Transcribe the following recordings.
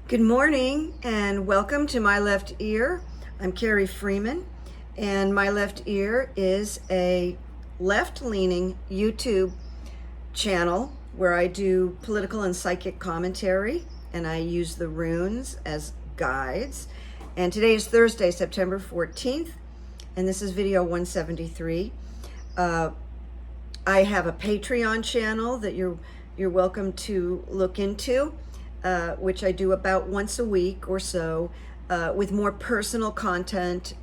Good morning and welcome to My Left Ear. I'm Carrie Freeman, and My Left Ear is a left-leaning YouTube channel where I do political and psychic commentary, and I use the runes as guides. And today is Thursday, September 14th, and this is video 173. I have a Patreon channel that you're welcome to look into. Which I do about once a week or so, with more personal content,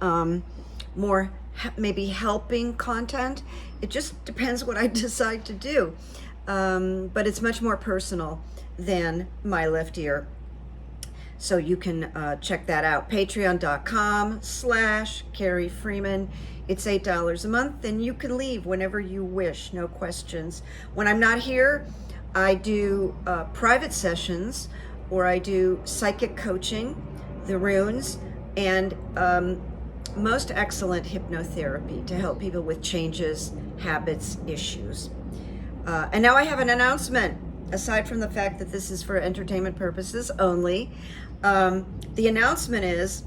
more maybe helping content. It just depends what I decide to do. But it's much more personal than My Left Ear. So you can check that out. Patreon.com/Carrie Freeman. It's $8 a month, and you can leave whenever you wish, no questions. When I'm not here, I do private sessions, or I do psychic coaching, the runes, and most excellent hypnotherapy to help people with changes, habits, issues. And now I have an announcement. Aside from the fact that this is for entertainment purposes only, the announcement is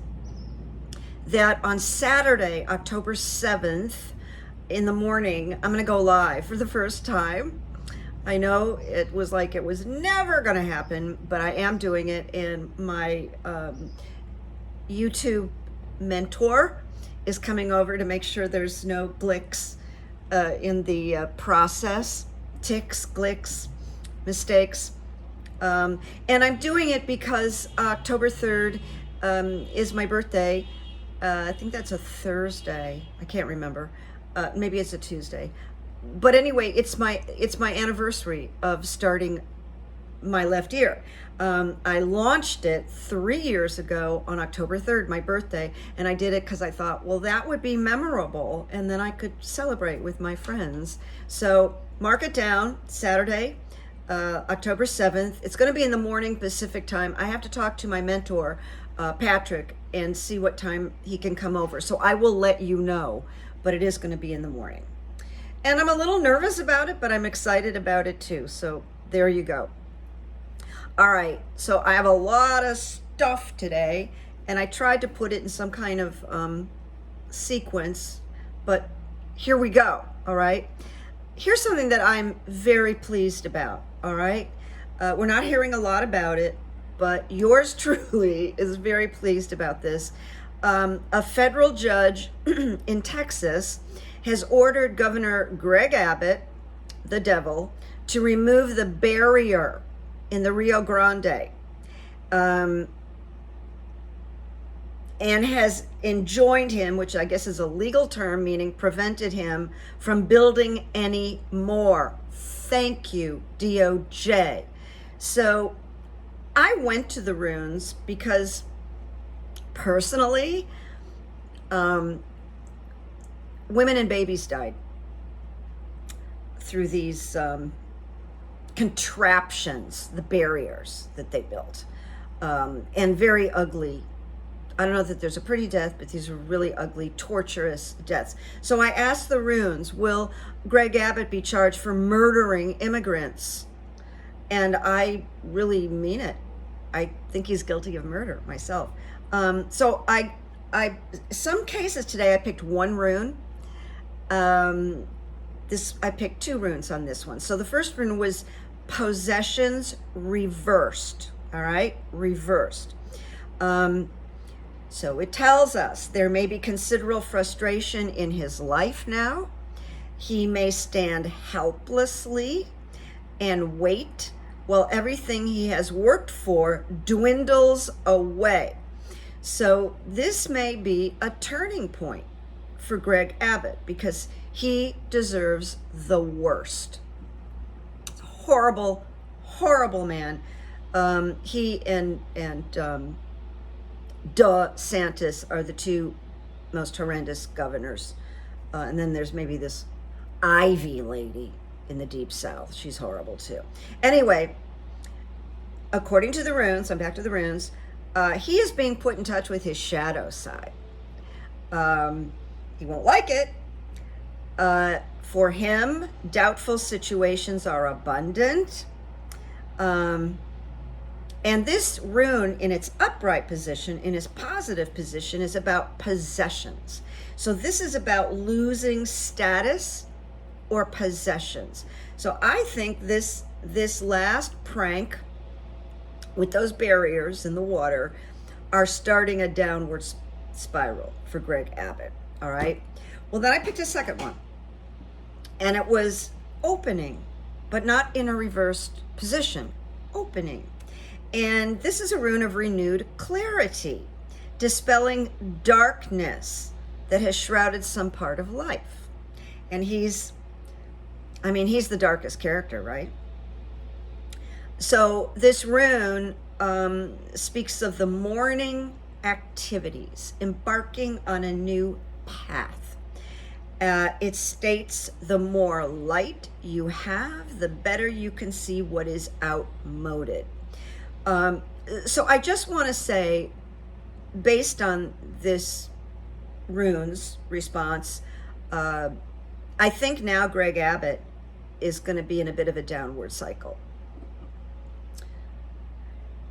that on Saturday, October 7th, in the morning, I'm gonna go live for the first time. I know it was never going to happen, but I am doing it, and my YouTube mentor is coming over to make sure there's no glicks in the process, ticks, glicks, mistakes. And I'm doing it because October 3rd is my birthday. I think that's a Thursday. I can't remember. Maybe it's a Tuesday. But anyway, it's my anniversary of starting My Left Ear. I launched it 3 years ago on October 3rd, my birthday, and I did it because I thought, well, that would be memorable, and then I could celebrate with my friends. So mark it down, Saturday, October 7th. It's going to be in the morning Pacific time. I have to talk to my mentor, Patrick, and see what time he can come over. So I will let you know, but it is going to be in the morning. And I'm a little nervous about it, but I'm excited about it too. So there you go. All right, so I have a lot of stuff today, and I tried to put it in some kind of sequence, but here we go, all right? Here's something that I'm very pleased about, all right? We're not hearing a lot about it, but yours truly is very pleased about this. A federal judge in Texas has ordered Governor Greg Abbott, the devil, to remove the barrier in the Rio Grande, and has enjoined him, which I guess is a legal term, meaning prevented him from building any more. Thank you, DOJ. So I went to the runes because personally, women and babies died through these contraptions, the barriers that they built, and very ugly. I don't know that there's a pretty death, but these are really ugly, torturous deaths. So I asked the runes, will Greg Abbott be charged for murdering immigrants? And I really mean it. I think he's guilty of murder myself. So some cases today, I picked one rune. I picked two runes on this one. So the first rune was possessions reversed. All right, reversed. So it tells us there may be considerable frustration in his life now. He may stand helplessly and wait while everything he has worked for dwindles away. So this may be a turning point for Greg Abbott, because he deserves the worst. Horrible, horrible man. He and DeSantis are the two most horrendous governors. And then there's maybe this Ivy lady in the Deep South. She's horrible too. Anyway, according to the runes, I'm back to the runes, he is being put in touch with his shadow side. He won't like it. For him, doubtful situations are abundant. And this rune in its upright position, in its positive position, is about possessions. So this is about losing status or possessions. So I think this last prank with those barriers in the water are starting a downward spiral for Greg Abbott. All right. Well, then I picked a second one, and it was opening, but not in a reversed position. Opening. And this is a rune of renewed clarity, dispelling darkness that has shrouded some part of life. And he's the darkest character, right? So this rune speaks of the morning activities, embarking on a new path. It states the more light you have, the better you can see what is outmoded. So I just want to say, based on this rune's response, I think now Greg Abbott is going to be in a bit of a downward cycle.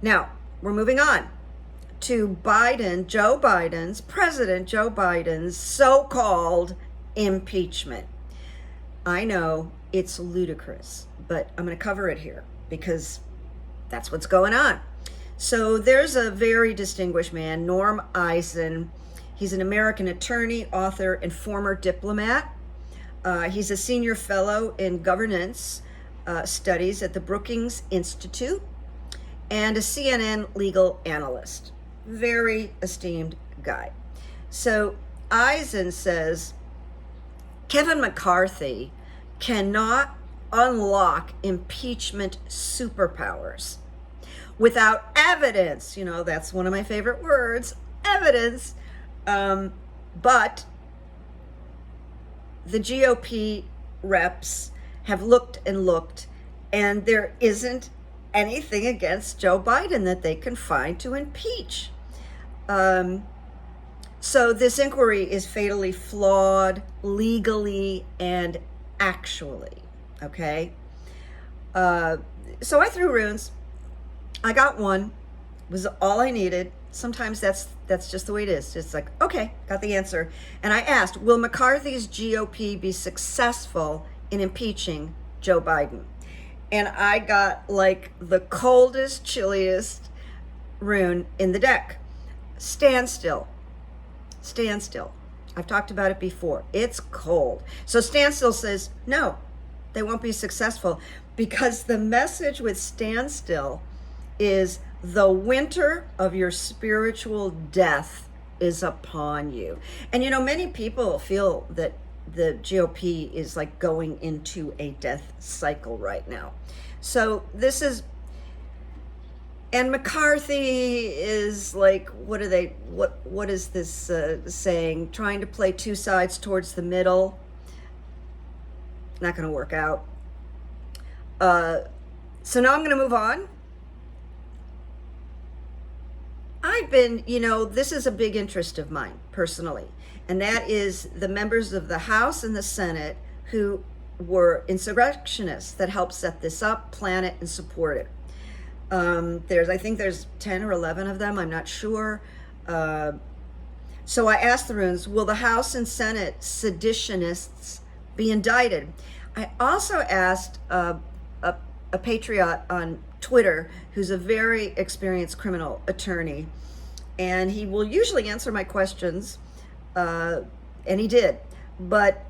Now, we're moving on to President Joe Biden's so-called impeachment. I know it's ludicrous, but I'm going to cover it here because that's what's going on. So there's a very distinguished man, Norm Eisen. He's an American attorney, author, and former diplomat. He's a senior fellow in governance studies at the Brookings Institute and a CNN legal analyst. Very esteemed guy. So Eisen says Kevin McCarthy cannot unlock impeachment superpowers without evidence. You know, that's one of my favorite words, evidence. But the GOP reps have looked and looked, and there isn't anything against Joe Biden that they can find to impeach. So this inquiry is fatally flawed legally and actually. Okay. So I threw runes. I got one. Was all I needed. Sometimes that's just the way it is. It's like, okay, got the answer. And I asked, will McCarthy's GOP be successful in impeaching Joe Biden? And I got like the coldest, chilliest rune in the deck. Stand still. Stand still. I've talked about it before. It's cold. So standstill says, no, they won't be successful, because the message with standstill is the winter of your spiritual death is upon you. And you know, many people feel that the GOP is like going into a death cycle right now. So this is, and McCarthy is like, what is this saying? Trying to play two sides towards the middle. Not going to work out. So now I'm going to move on. I've been, this is a big interest of mine personally, and that is the members of the House and the Senate who were insurrectionists that helped set this up, plan it, and support it. I think there's 10 or 11 of them, I'm not sure. So I asked the runes, will the House and Senate seditionists be indicted? I also asked a patriot on Twitter who's a very experienced criminal attorney, and he will usually answer my questions, and he did. But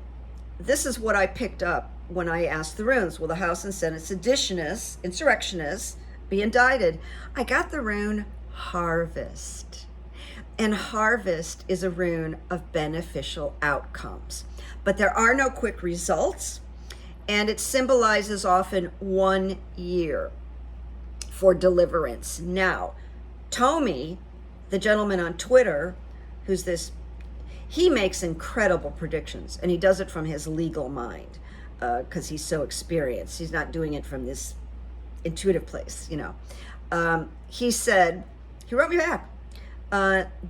this is what I picked up when I asked the runes, will the House and Senate seditionists, insurrectionists, be indicted? I got the rune harvest. And harvest is a rune of beneficial outcomes. But there are no quick results, and it symbolizes often 1 year for deliverance. Now, Tommy, the gentleman on Twitter, he makes incredible predictions, and he does it from his legal mind, because he's so experienced. He's not doing it from this intuitive place, He said, he wrote me back,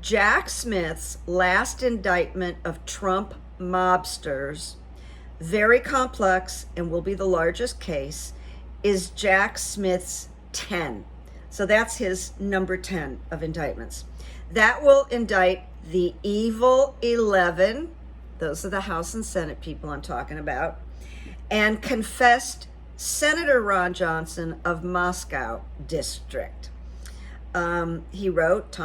Jack Smith's last indictment of Trump mobsters, very complex and will be the largest case, is Jack Smith's 10, So that's his number 10 of indictments. That will indict the evil 11, those are the House and Senate people I'm talking about, and confessed Senator Ron Johnson of Moscow District. Tommy wrote,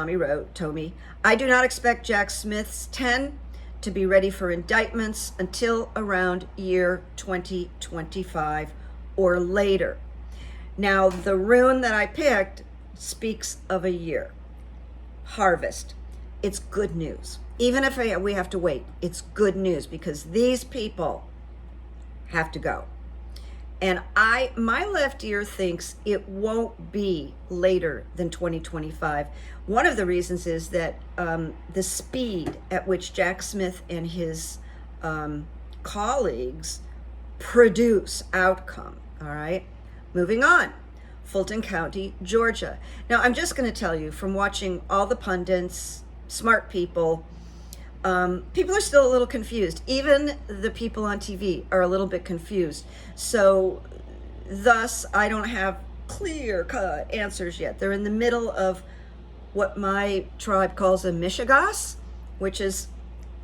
I do not expect Jack Smith's 10 to be ready for indictments until around year 2025 or later. Now, the rune that I picked speaks of a year. Harvest. It's good news. Even if we have to wait, it's good news because these people have to go. And my left ear thinks it won't be later than 2025. One of the reasons is that the speed at which Jack Smith and his colleagues produce outcome. All right, moving on. Fulton County, Georgia. Now, I'm just going to tell you from watching all the pundits, smart people, people are still a little confused. Even the people on TV are a little bit confused. So thus, I don't have clear-cut answers yet. They're in the middle of what my tribe calls a mishigas, which is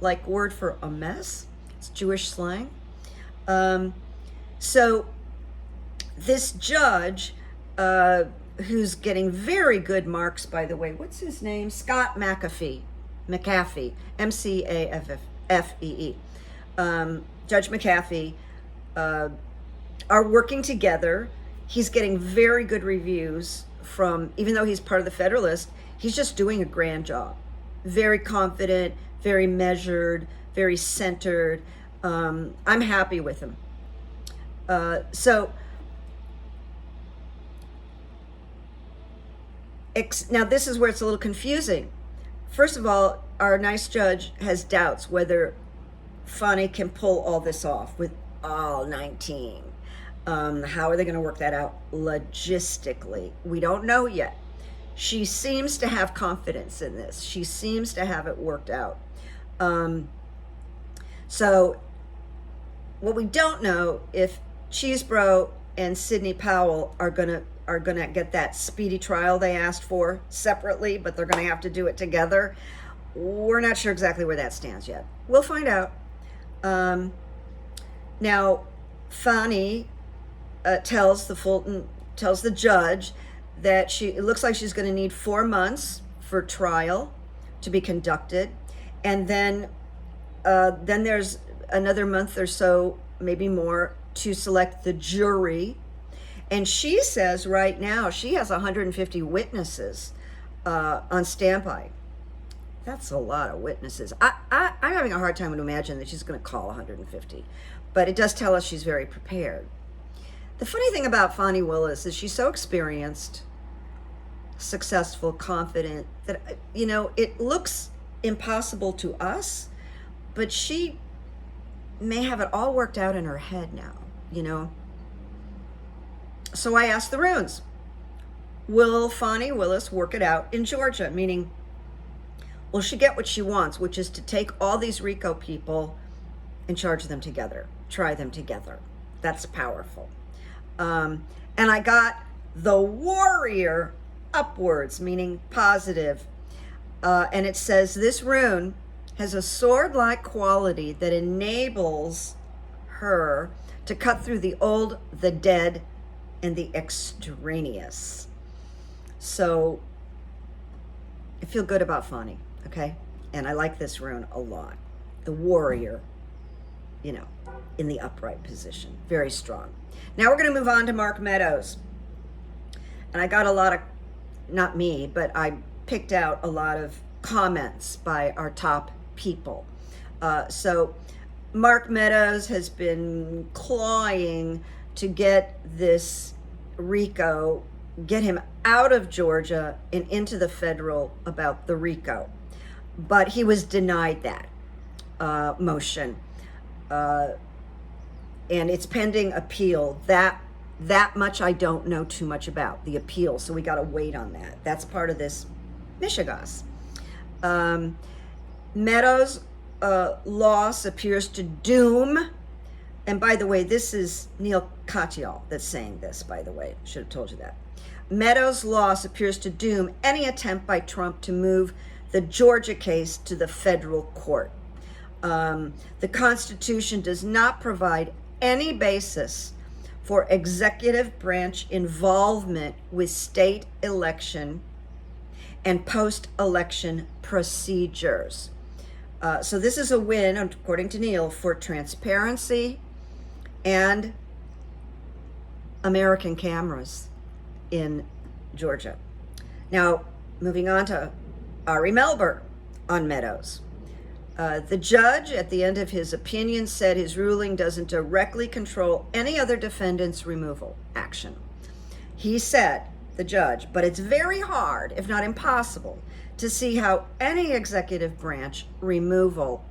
like word for a mess. It's Jewish slang. So this judge, who's getting very good marks, by the way, what's his name? Scott McAfee, M-C-A-F-F-E-E. Judge McAfee are working together. He's getting very good reviews from, even though he's part of the Federalist, he's just doing a grand job. Very confident, very measured, very centered. I'm happy with him. Now this is where it's a little confusing. First of all, our nice judge has doubts whether Fani can pull all this off with all 19. How are they going to work that out logistically? We don't know yet. She seems to have confidence in this. She seems to have it worked out. So what we don't know if Cheesebro and Sidney Powell are gonna get that speedy trial they asked for separately, but they're gonna have to do it together. We're not sure exactly where that stands yet. We'll find out. Now, Fani tells the judge that it looks like she's going to need 4 months for trial to be conducted, and then there's another month or so, maybe more, to select the jury. And she says right now she has 150 witnesses on standby. That's a lot of witnesses. I'm having a hard time to imagine that she's going to call 150, but it does tell us she's very prepared. The funny thing about Fani Willis is she's so experienced, successful, confident that, it looks impossible to us, but she may have it all worked out in her head now, So I asked the runes, will Fani Willis work it out in Georgia? Meaning, will she get what she wants, which is to take all these RICO people and charge them together, try them together. That's powerful. And I got the warrior upwards, meaning positive. And it says this rune has a sword-like quality that enables her to cut through the old, the dead, and the extraneous. So I feel good about Fani, okay? And I like this rune a lot. The warrior, in the upright position, very strong. Now we're going to move on to Mark Meadows. And I got a lot of, not me, but I picked out a lot of comments by our top people. So Mark Meadows has been clawing to get this RICO, get him out of Georgia and into the federal about the RICO. But he was denied that motion. And it's pending appeal. That much I don't know too much about, the appeal. So we got to wait on that. That's part of this mishigas. Meadows' loss appears to doom. And by the way, this is Neil Katyal that's saying this, by the way. Should have told you that. Meadows' loss appears to doom any attempt by Trump to move the Georgia case to the federal court. The Constitution does not provide any basis for executive branch involvement with state election and post-election procedures. So this is a win, according to Neil, for transparency and American cameras in Georgia. Now, moving on to Ari Melber on Meadows. The judge, at the end of his opinion, said his ruling doesn't directly control any other defendant's removal action. He said, the judge, but it's very hard, if not impossible, to see how any executive branch removal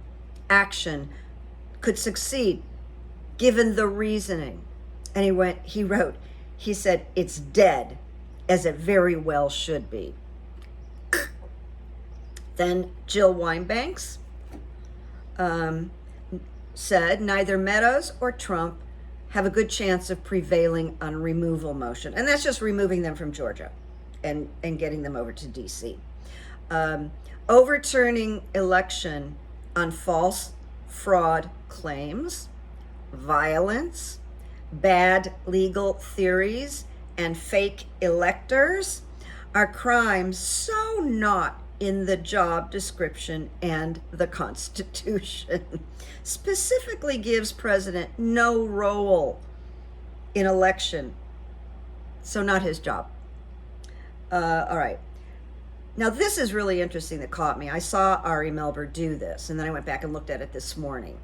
action could succeed given the reasoning. And he wrote, he said, it's dead, as it very well should be. Then Jill Wine-Banks said neither Meadows or Trump have a good chance of prevailing on removal motion. And that's just removing them from Georgia and getting them over to DC. Overturning election on false fraud claims, violence, bad legal theories, and fake electors are crimes so not in the job description, and the Constitution specifically gives president no role in election, so not his job. All right. Now, this is really interesting that caught me. I saw Ari Melber do this, and then I went back and looked at it this morning.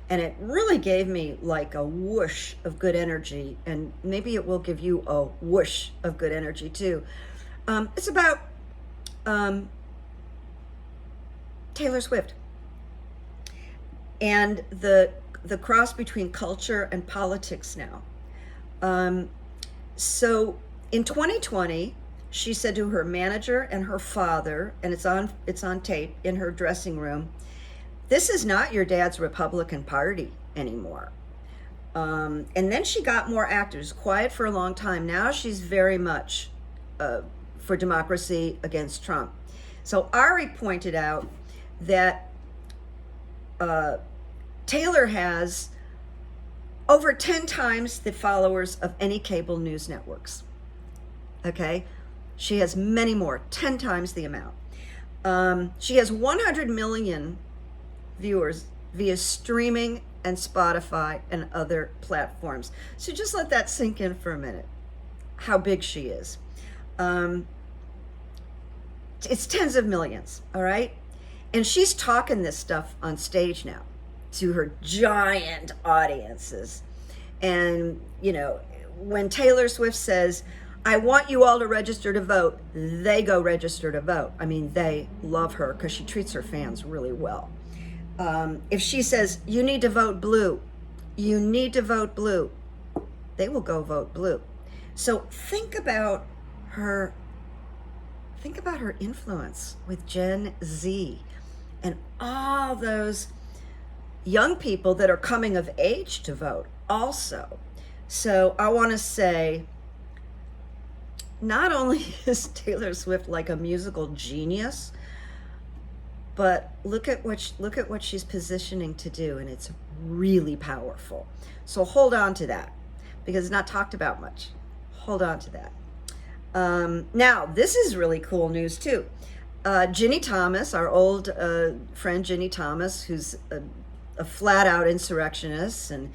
And it really gave me like a whoosh of good energy, and maybe it will give you a whoosh of good energy too. It's about Taylor Swift and the cross between culture and politics now. So in 2020, she said to her manager and her father, and it's on tape in her dressing room, "This is not your dad's Republican Party anymore." And then she got more active, quiet for a long time. Now she's very much for democracy against Trump. So Ari pointed out that Taylor has over 10 times the followers of any cable news networks. Okay? She has many more, 10 times the amount. She has 100 million viewers via streaming and Spotify and other platforms. So just let that sink in for a minute, how big she is. It's tens of millions, all right? And she's talking this stuff on stage now to her giant audiences. And, you know, when Taylor Swift says, "I want you all to register to vote," they go register to vote. I mean, they love her because she treats her fans really well. If she says, "You need to vote blue," you need to vote blue, they will go vote blue. So think about her influence with Gen Z and all those young people that are coming of age to vote also. So I want to say, not only is Taylor Swift like a musical genius, but look at what she's positioning to do, and it's really powerful. So hold on to that, because it's not talked about much. Hold on to that. Now, this is really cool news too. Ginny Thomas, our old friend Ginny Thomas, who's a flat-out insurrectionist and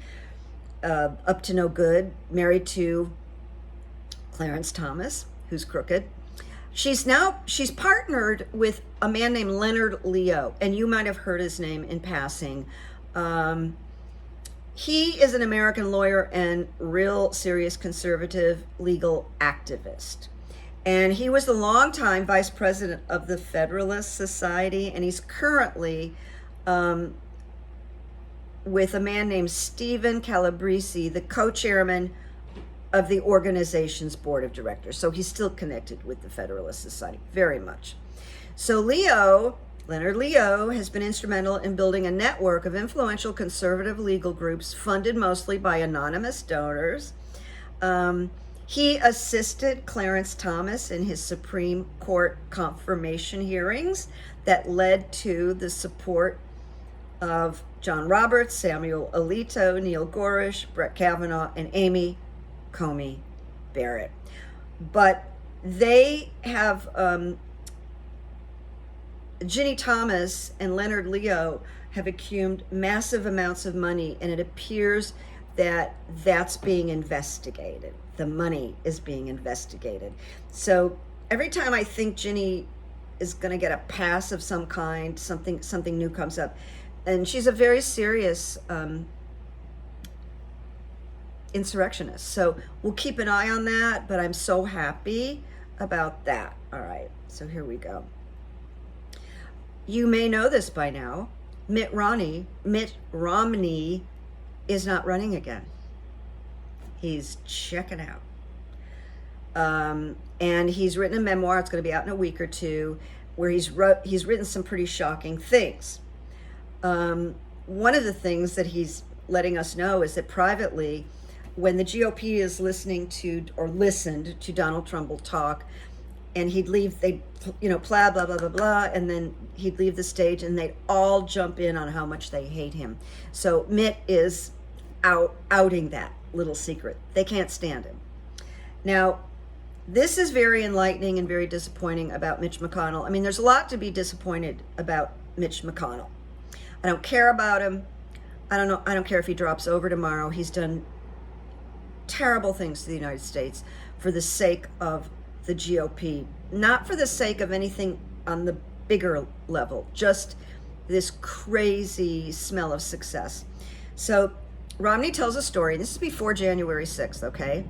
up to no good, married to Clarence Thomas, who's crooked. She's partnered with a man named Leonard Leo, and you might have heard his name in passing. He is an American lawyer and real serious conservative legal activist. And he was the longtime vice president of the Federalist Society, and he's currently with a man named Stephen Calabrese, the co-chairman of the organization's board of directors. So he's still connected with the Federalist Society, very much. So Leonard Leo has been instrumental in building a network of influential conservative legal groups funded mostly by anonymous donors. He assisted Clarence Thomas in his Supreme Court confirmation hearings that led to the support of John Roberts, Samuel Alito, Neil Gorsuch, Brett Kavanaugh, and Amy Coney Barrett. But they have Ginny Thomas and Leonard Leo have accumulated massive amounts of money, and it appears that that's being investigated. The money is being investigated. So every time I think Ginny is going to get a pass of some kind, something new comes up, and she's a very serious insurrectionist. So we'll keep an eye on that, but I'm so happy about that. All right, so here we go. You may know this by now. Mitt Romney is not running again. He's checking out. And he's written a memoir. It's going to be out in a week or two, where he's written some pretty shocking things. One of the things that he's letting us know is that privately, when the GOP is listened to Donald Trump talk, and he'd leave, they, blah, blah, blah, blah, blah, and then he'd leave the stage, and they'd all jump in on how much they hate him. So Mitt is outing that little secret. They can't stand him. Now, this is very enlightening and very disappointing about Mitch McConnell. I mean, there's a lot to be disappointed about Mitch McConnell. I don't care about him. I don't care if he drops over tomorrow. He's done terrible things to the United States for the sake of the GOP, not for the sake of anything on the bigger level, just this crazy smell of success. So Romney tells a story, and this is before January 6th, okay?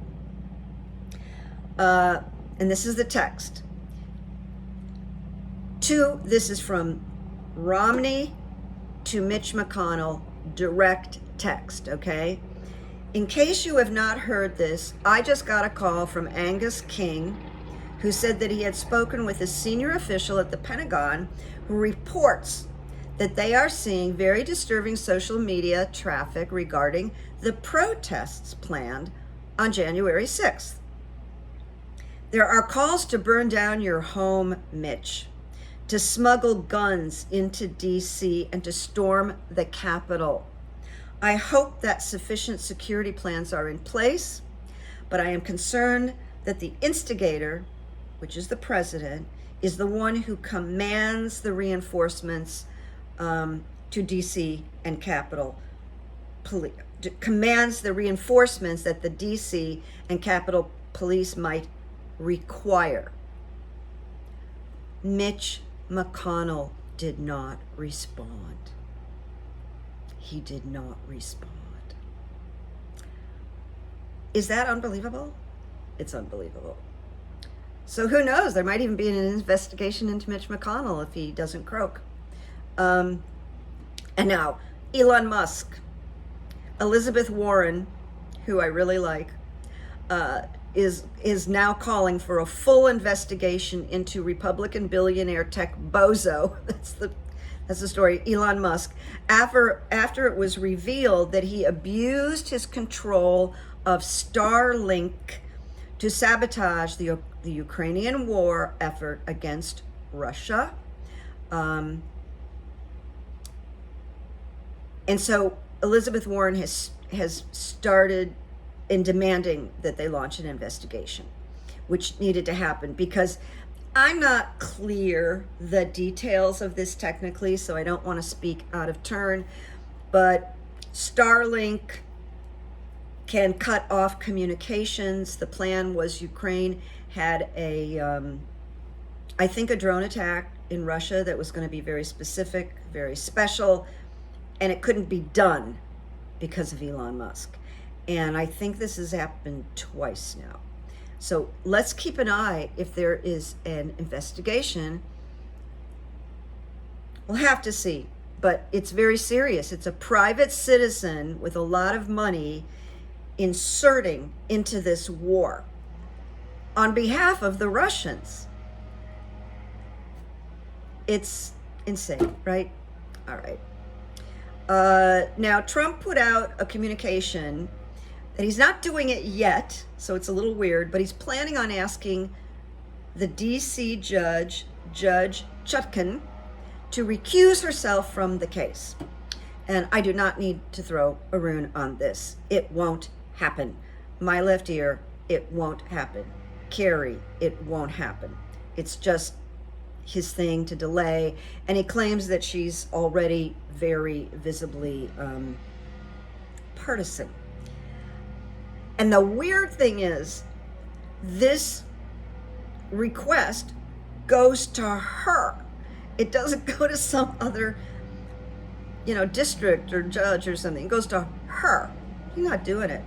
And this is the text. This is from Romney to Mitch McConnell, direct text, okay? In case you have not heard this, I just got a call from Angus King, who said that he had spoken with a senior official at the Pentagon who reports that they are seeing very disturbing social media traffic regarding the protests planned on January 6th. There are calls to burn down your home, Mitch, to smuggle guns into D.C. and to storm the Capitol. I hope that sufficient security plans are in place, but I am concerned that the instigator, which is the president, is the one who commands the reinforcements to D.C. and Capitol Police, commands the reinforcements that the D.C. and Capitol Police might require. Mitch McConnell did not respond. He did not respond. Is that unbelievable? It's unbelievable. So who knows? There might even be an investigation into Mitch McConnell if he doesn't croak. And now, Elon Musk. Elizabeth Warren, who I really like, is now calling for a full investigation into Republican billionaire tech bozo. That's the story. Elon Musk, after it was revealed that he abused his control of Starlink to sabotage the Ukrainian war effort against Russia. And so Elizabeth Warren has started in demanding that they launch an investigation, which needed to happen because I'm not clear the details of this technically, so I don't want to speak out of turn, but Starlink can cut off communications. The plan was Ukraine had I think a drone attack in Russia that was going to be very specific, very special, and it couldn't be done because of Elon Musk. And I think this has happened twice now. So let's keep an eye if there is an investigation. We'll have to see, but it's very serious. It's a private citizen with a lot of money inserting into this war on behalf of the Russians. It's insane, right? All right. Now, Trump put out a communication that he's not doing it yet, so it's a little weird, but he's planning on asking the DC judge, Judge Chutkan, to recuse herself from the case. And I do not need to throw a rune on this. It won't happen. My left ear, it won't happen. Carrie, it won't happen. It's just his thing to delay. And he claims that she's already very visibly partisan. And the weird thing is, this request goes to her. It doesn't go to some other, district or judge or something. It goes to her. You're not doing it.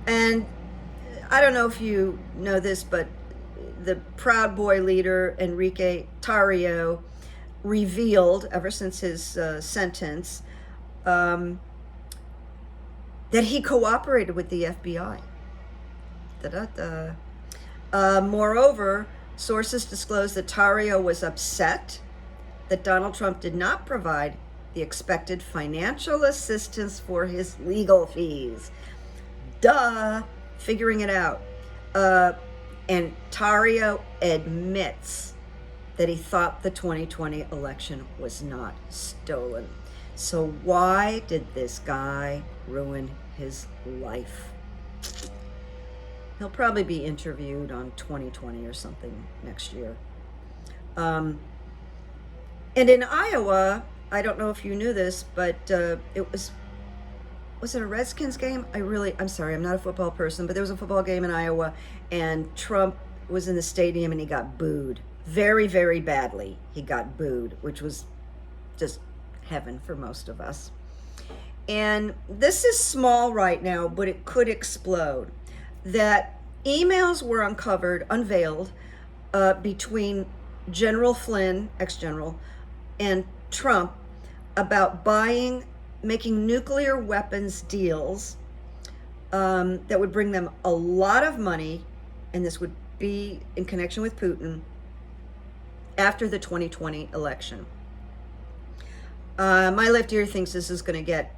And I don't know if you know this, but the Proud Boy leader, Enrique Tarrio, revealed, ever since his sentence, that he cooperated with the FBI. Moreover, sources disclosed that Tarrio was upset that Donald Trump did not provide the expected financial assistance for his legal fees. Figuring it out. And Tarrio admits that he thought the 2020 election was not stolen. So why did this guy ruin his life? He'll probably be interviewed on 2020 or something next year. And in Iowa, I don't know if you knew this, but it was it a Redskins game? I'm sorry, I'm not a football person, but there was a football game in Iowa, and Trump was in the stadium and he got booed. Very, very badly. He got booed, which was just heaven for most of us. And this is small right now, but it could explode. That emails were unveiled between General Flynn, ex-general, and Trump about making nuclear weapons deals that would bring them a lot of money, and this would be in connection with Putin after the 2020 election. My left ear thinks this is going to get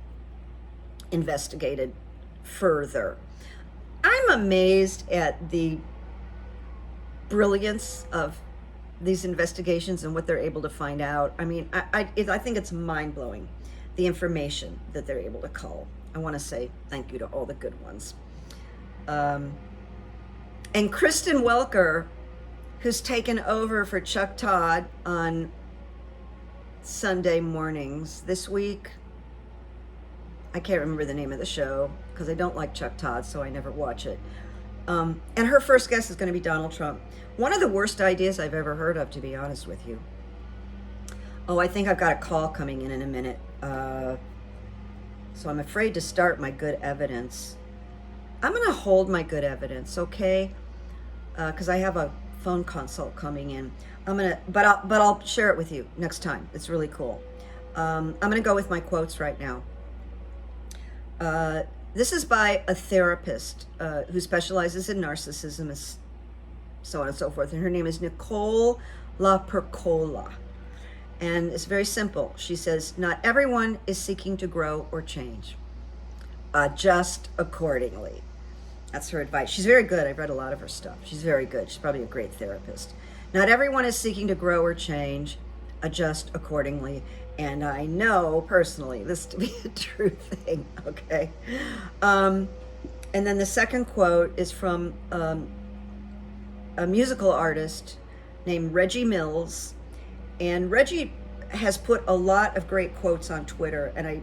investigated further. I'm amazed at the brilliance of these investigations and what they're able to find out. I mean, I think it's mind-blowing, the information that they're able to cull. I want to say thank you to all the good ones. And Kristen Welker, who's taken over for Chuck Todd on Sunday mornings this week. I can't remember the name of the show because I don't like Chuck Todd, so I never watch it. And her first guest is going to be Donald Trump. One of the worst ideas I've ever heard of, to be honest with you. Oh, I think I've got a call coming in a minute. So I'm afraid to start my good evidence. I'm going to hold my good evidence, okay? Because I have a phone consult coming in. But I'll share it with you next time. It's really cool. I'm going to go with my quotes right now. This is by a therapist who specializes in narcissism, so on and so forth. And her name is Nicole LaPercola. And it's very simple. She says, not everyone is seeking to grow or change. Adjust accordingly. That's her advice. She's very good. I've read a lot of her stuff. She's very good. She's probably a great therapist. Not everyone is seeking to grow or change. Adjust accordingly. And I know personally this to be a true thing, okay? And then the second quote is from a musical artist named Reggie Mills. And Reggie has put a lot of great quotes on Twitter, and I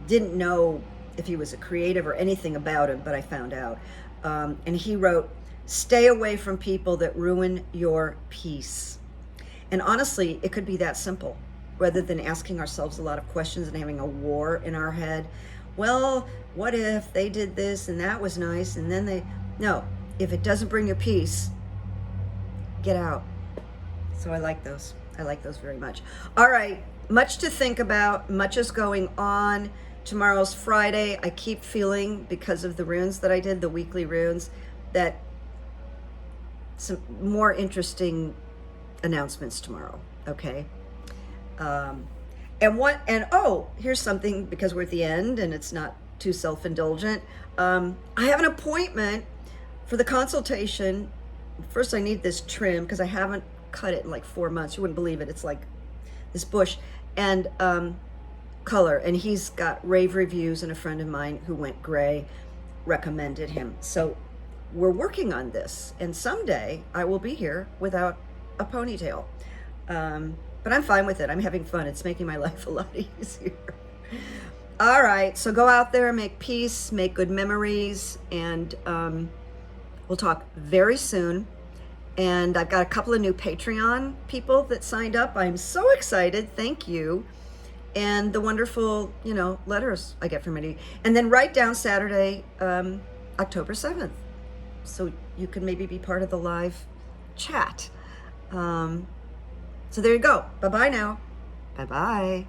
didn't know if he was a creative or anything about him, but I found out. And he wrote, "Stay away from people that ruin your peace." And honestly, it could be that simple, rather than asking ourselves a lot of questions and having a war in our head. Well, what if they did this and that was nice, and then no, if it doesn't bring you peace, get out. So I like those. I like those very much. All right, much to think about, much is going on. Tomorrow's Friday. I keep feeling, because of the runes that I did, the weekly runes, that some more interesting announcements tomorrow, okay? And here's something, because we're at the end and it's not too self-indulgent. I have an appointment for the consultation. First, I need this trim because I haven't cut it in like 4 months. You wouldn't believe it. It's like this bush and color. And he's got rave reviews, and a friend of mine who went gray recommended him. So we're working on this, and someday I will be here without a ponytail. But I'm fine with it. I'm having fun. It's making my life a lot easier. All right, so go out there, make peace, make good memories, and we'll talk very soon. And I've got a couple of new Patreon people that signed up. I'm so excited. Thank you. And the wonderful, letters I get from many. And then write down Saturday, October 7th. So you can maybe be part of the live chat. So there you go. Bye-bye now. Bye-bye.